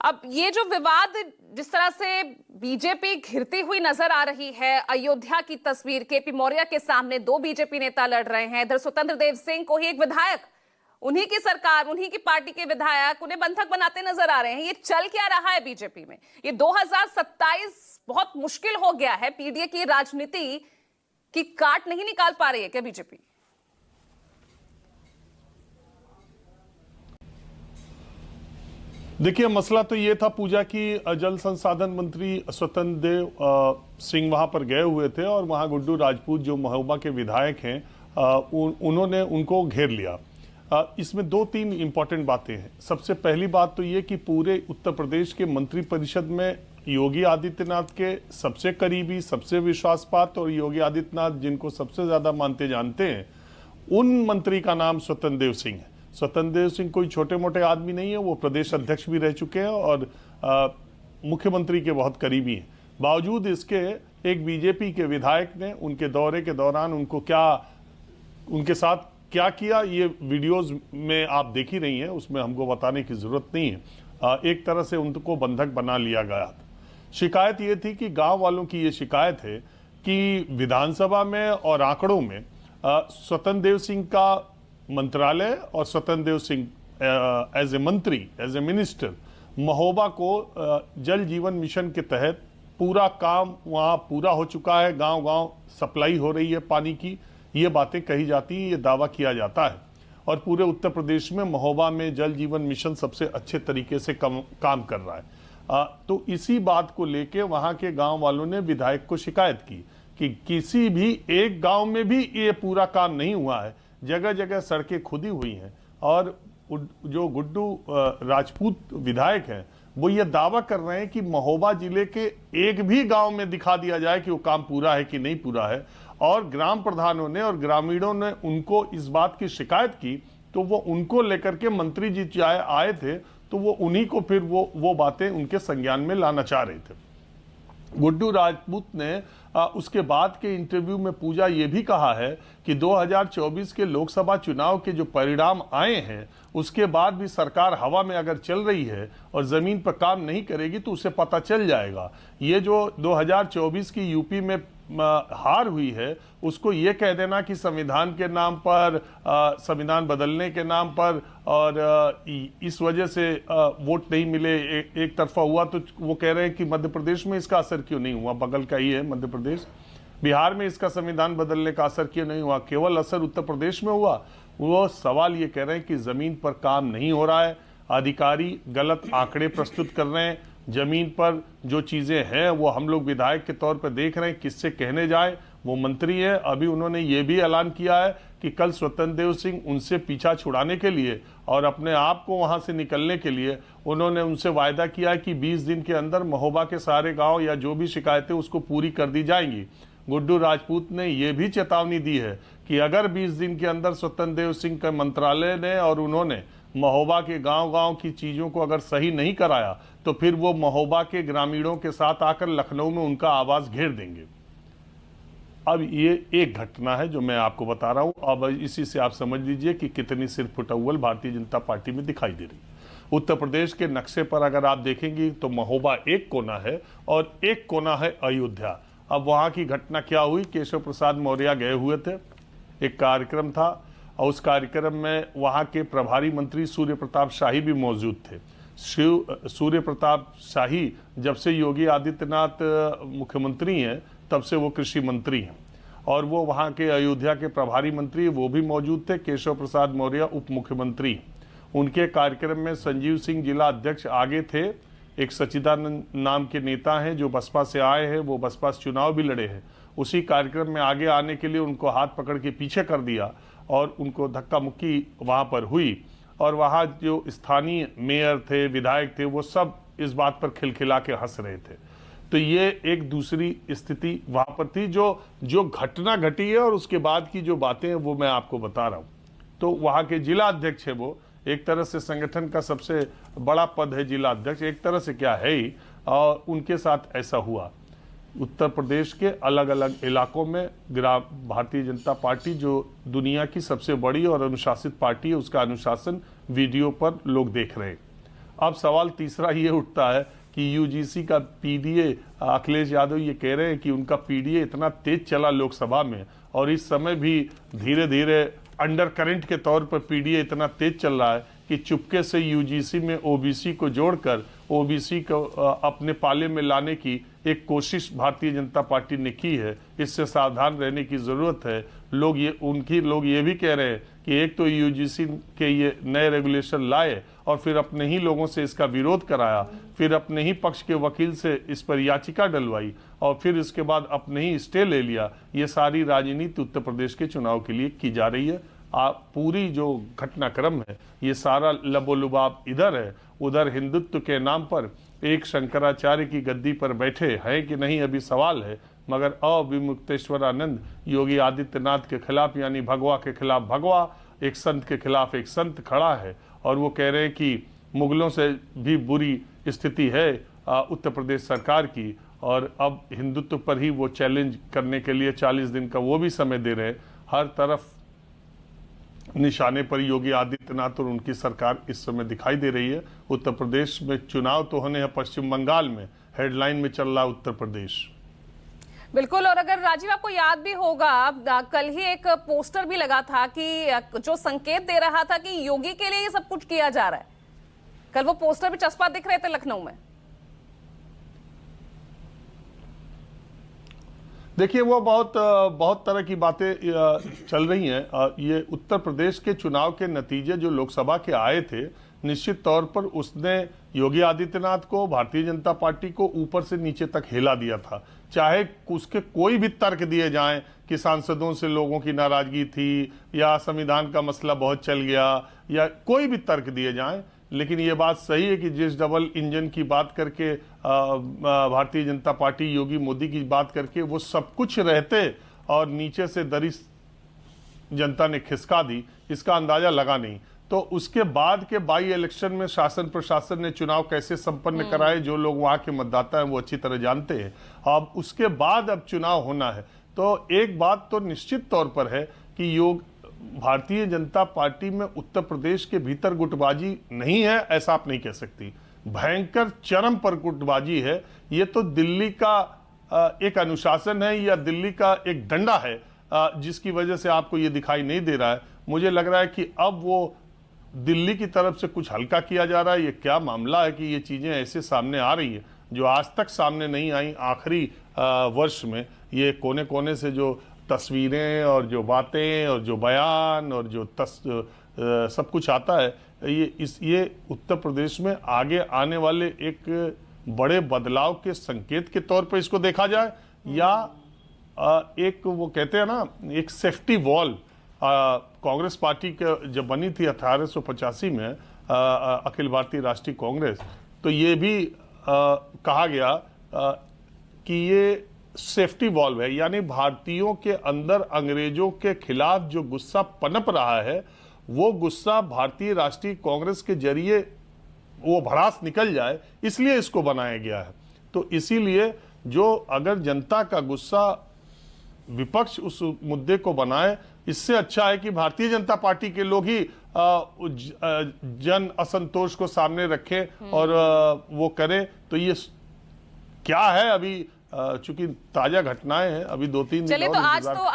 अब ये जो विवाद जिस तरह से बीजेपी घिरती हुई नजर आ रही है, अयोध्या की तस्वीर केपी मौर्य के सामने दो बीजेपी नेता लड़ रहे हैं। इधर स्वतंत्र देव सिंह को ही एक विधायक, उन्हीं की सरकार, उन्हीं की पार्टी के विधायक उन्हें बंधक बनाते नजर आ रहे हैं। ये चल क्या रहा है बीजेपी में? ये 2027 बहुत मुश्किल हो गया है। पीडीए की राजनीति की काट नहीं निकाल पा रही है क्या बीजेपी? देखिए, मसला तो ये था पूजा की जल संसाधन मंत्री स्वतंत्र देव सिंह वहां पर गए हुए थे और वहां गुड्डू राजपूत जो महोबा के विधायक हैं उन्होंने उनको घेर लिया। इसमें दो तीन इंपॉर्टेंट बातें हैं। सबसे पहली बात तो ये कि पूरे उत्तर प्रदेश के मंत्रिपरिषद में योगी आदित्यनाथ के सबसे करीबी, सबसे विश्वासपात और योगी आदित्यनाथ जिनको सबसे ज्यादा मानते जानते हैं, उन मंत्री का नाम स्वतंत्र देव सिंह है। स्वतंत्र देव सिंह कोई छोटे मोटे आदमी नहीं है, वो प्रदेश अध्यक्ष भी रह चुके हैं और मुख्यमंत्री के बहुत करीबी हैं। बावजूद इसके एक बीजेपी के विधायक ने उनके दौरे के दौरान उनके साथ क्या किया, ये वीडियोस में आप देख ही रही हैं, उसमें हमको बताने की जरूरत नहीं है। एक तरह से उनको बंधक बना लिया गया। शिकायत ये थी कि गांव वालों की ये शिकायत है कि विधानसभा में और आंकड़ों में स्वतंत्र देव सिंह का मंत्रालय और स्वतंत्र देव सिंह एज ए मंत्री, एज ए मिनिस्टर, महोबा को जल जीवन मिशन के तहत पूरा काम वहाँ पूरा हो चुका है, गांव गांव सप्लाई हो रही है पानी की, ये बातें कही जाती हैं, ये दावा किया जाता है। और पूरे उत्तर प्रदेश में महोबा में जल जीवन मिशन सबसे अच्छे तरीके से काम कर रहा है। तो इसी बात को लेके वहाँ के गाँव वालों ने विधायक को शिकायत की कि किसी भी एक गाँव में भी ये पूरा काम नहीं हुआ है, जगह जगह सड़कें खुदी हुई हैं। और जो गुड्डू राजपूत विधायक हैं वो ये दावा कर रहे हैं कि महोबा जिले के एक भी गांव में दिखा दिया जाए कि वो काम पूरा है कि नहीं पूरा है। और ग्राम प्रधानों ने और ग्रामीणों ने उनको इस बात की शिकायत की, तो वो उनको लेकर के मंत्री जी आए थे, तो वो उन्हीं को फिर वो बातें उनके संज्ञान में लाना चाह रहे थे। गुड्डू राजपूत ने उसके बाद के इंटरव्यू में पूजा ये भी कहा है कि 2024 के लोकसभा चुनाव के जो परिणाम आए हैं उसके बाद भी सरकार हवा में अगर चल रही है और जमीन पर काम नहीं करेगी तो उसे पता चल जाएगा। ये जो 2024 की यूपी में हार हुई है उसको ये कह देना कि संविधान के नाम पर, संविधान बदलने के नाम पर और इस वजह से वोट नहीं मिले, एक तरफा हुआ, तो वो कह रहे हैं कि मध्य प्रदेश में इसका असर क्यों नहीं हुआ, बगल का ही है मध्य प्रदेश, बिहार में इसका संविधान बदलने का असर क्यों नहीं हुआ, केवल असर उत्तर प्रदेश में हुआ। वो सवाल ये कह रहे हैं कि जमीन पर काम नहीं हो रहा है, अधिकारी गलत आंकड़े प्रस्तुत कर रहे हैं, जमीन पर जो चीजें हैं वो हम लोग विधायक के तौर पर देख रहे हैं, किससे कहने जाए, वो मंत्री है। अभी उन्होंने ये भी ऐलान किया है कि कल स्वतंत्र देव सिंह उनसे पीछा छुड़ाने के लिए और अपने आप को वहां से निकलने के लिए उन्होंने उनसे वायदा किया है कि 20 दिन के अंदर महोबा के सारे गांव या जो भी शिकायतें उसको पूरी कर दी जाएंगी। गुड्डू राजपूत ने यह भी चेतावनी दी है कि अगर 20 दिन के अंदर स्वतंत्र देव सिंह के मंत्रालय ने और उन्होंने महोबा के गांव-गांव की चीजों को अगर सही नहीं कराया तो फिर वो महोबा के ग्रामीणों के साथ आकर लखनऊ में उनका आवास घेर देंगे। अब ये एक घटना है जो मैं आपको बता रहा हूं। अब इसी से आप समझ लीजिए कि कितनी सिर फुटअव्वल भारतीय जनता पार्टी में दिखाई दे रही। उत्तर प्रदेश के नक्शे पर अगर आप देखेंगे तो महोबा एक कोना है और एक कोना है अयोध्या। अब वहां की घटना क्या हुई, केशव प्रसाद मौर्य गए हुए थे, एक कार्यक्रम था और उस कार्यक्रम में वहां के प्रभारी मंत्री सूर्य प्रताप शाही भी मौजूद थे। सूर्य प्रताप शाही जब से योगी आदित्यनाथ मुख्यमंत्री हैं तब से वो कृषि मंत्री हैं और वो वहाँ के अयोध्या के प्रभारी मंत्री वो भी मौजूद थे। केशव प्रसाद मौर्य उप मुख्यमंत्री, उनके कार्यक्रम में संजीव सिंह जिला अध्यक्ष आगे थे, एक सच्चिदानंद नाम के नेता हैं जो बसपा से आए हैं, वो बसपा से चुनाव भी लड़े हैं। उसी कार्यक्रम में आगे आने के लिए उनको हाथ पकड़ के पीछे कर दिया और उनको धक्का मुक्की वहाँ पर हुई और वहाँ जो स्थानीय मेयर थे, विधायक थे, वो सब इस बात पर खिलखिला के हंस रहे थे। तो ये एक दूसरी स्थिति वहाँ पर थी जो घटना घटी है और उसके बाद की जो बातें हैं वो मैं आपको बता रहा हूँ। तो वहाँ के जिला अध्यक्ष है, वो एक तरह से संगठन का सबसे बड़ा पद है जिला अध्यक्ष, एक तरह से क्या है ही, और उनके साथ ऐसा हुआ। उत्तर प्रदेश के अलग अलग इलाकों में भारतीय जनता पार्टी जो दुनिया की सबसे बड़ी और अनुशासित पार्टी है, उसका अनुशासन वीडियो पर लोग देख रहे हैं। अब सवाल तीसरा ये उठता है कि यूजीसी का पीडीए, अखिलेश यादव ये कह रहे हैं कि उनका पीडीए इतना तेज चला लोकसभा में और इस समय भी धीरे धीरे अंडर करंट के तौर पर पीडीए इतना तेज चल रहा है कि चुपके से यूजीसी में ओबीसी को जोड़कर ओबीसी को अपने पाले में लाने की एक कोशिश भारतीय जनता पार्टी ने की है। इससे सावधान रहने की जरूरत है। लोग ये भी कह रहे हैं कि एक तो यूजीसी के ये नए रेगुलेशन लाए और फिर अपने ही लोगों से इसका विरोध कराया, फिर अपने ही पक्ष के वकील से इस पर याचिका डलवाई और फिर इसके बाद अपने ही स्टे ले लिया। ये सारी राजनीति उत्तर प्रदेश के चुनाव के लिए की जा रही है। पूरी जो घटनाक्रम है ये सारा लबोलुबाब इधर है, उधर हिंदुत्व के नाम पर एक शंकराचार्य की गद्दी पर बैठे हैं कि नहीं अभी सवाल है, मगर अविमुक्तेश्वरानंद योगी आदित्यनाथ के खिलाफ यानी भगवा के खिलाफ भगवा, एक संत के खिलाफ एक संत खड़ा है और वो कह रहे हैं कि मुगलों से भी बुरी स्थिति है उत्तर प्रदेश सरकार की और अब हिंदुत्व पर ही वो चैलेंज करने के लिए 40 दिन का वो भी समय दे रहे हैं। हर तरफ निशाने पर योगी आदित्यनाथ और उनकी सरकार इस समय दिखाई दे रही है। उत्तर प्रदेश में चुनाव तो होने हैं, पश्चिम बंगाल में हेडलाइन में चल रहा उत्तर प्रदेश। बिल्कुल। और अगर राजीव आपको याद भी होगा, कल ही एक पोस्टर भी लगा था कि जो संकेत दे रहा था कि योगी के लिए ये सब कुछ किया जा रहा है। कल वो पोस्टर भी चस्पा दिख रहे थे लखनऊ में। देखिए वो बहुत तरह की बातें चल रही हैं। ये उत्तर प्रदेश के चुनाव के नतीजे जो लोकसभा के आए थे, निश्चित तौर पर उसने योगी आदित्यनाथ को, भारतीय जनता पार्टी को ऊपर से नीचे तक हिला दिया था। चाहे उसके कोई भी तर्क दिए जाएं कि सांसदों से लोगों की नाराजगी थी या संविधान का मसला बहुत चल गया या कोई भी तर्क दिए जाएं, लेकिन ये बात सही है कि जिस डबल इंजन की बात करके भारतीय जनता पार्टी योगी मोदी की बात करके वो सब कुछ रहते और नीचे से दरी जनता ने खिसका दी, इसका अंदाजा लगा नहीं। तो उसके बाद के बाई इलेक्शन में शासन प्रशासन ने चुनाव कैसे संपन्न कराए, जो लोग वहां के मतदाता हैं वो अच्छी तरह जानते हैं। अब उसके बाद अब चुनाव होना है तो एक बात तो निश्चित तौर पर है कि भारतीय जनता पार्टी में उत्तर प्रदेश के भीतर गुटबाजी नहीं है ऐसा आप नहीं कह सकती। भयंकर चरम पर गुटबाजी है। ये तो दिल्ली का एक अनुशासन है या दिल्ली का एक डंडा है जिसकी वजह से आपको ये दिखाई नहीं दे रहा है। मुझे लग रहा है कि अब वो दिल्ली की तरफ से कुछ हल्का किया जा रहा है। ये क्या मामला है कि ये चीजें ऐसे सामने आ रही है जो आज तक सामने नहीं आई। आखिरी वर्ष में ये कोने कोने से जो तस्वीरें और जो बातें और जो बयान और जो सब कुछ आता है, ये उत्तर प्रदेश में आगे आने वाले एक बड़े बदलाव के संकेत के तौर पर इसको देखा जाए या एक वो कहते हैं ना एक सेफ्टी वॉल। कांग्रेस पार्टी जब बनी थी 1885 में अखिल भारतीय राष्ट्रीय कांग्रेस, तो ये भी कहा गया कि ये सेफ्टी वॉल्व है, यानी भारतीयों के अंदर अंग्रेजों के खिलाफ जो गुस्सा पनप रहा है वो गुस्सा भारतीय राष्ट्रीय कांग्रेस के जरिए वो भड़ास निकल जाए, इसलिए इसको बनाया गया है। तो इसीलिए जो अगर जनता का गुस्सा विपक्ष उस मुद्दे को बनाए, इससे अच्छा है कि भारतीय जनता पार्टी के लोग ही जन असंतोष को सामने रखें और वो करें। तो ये क्या है, अभी चूंकि ताजा घटनाएं हैं, अभी 2-3 दिन चलिए तो आज तो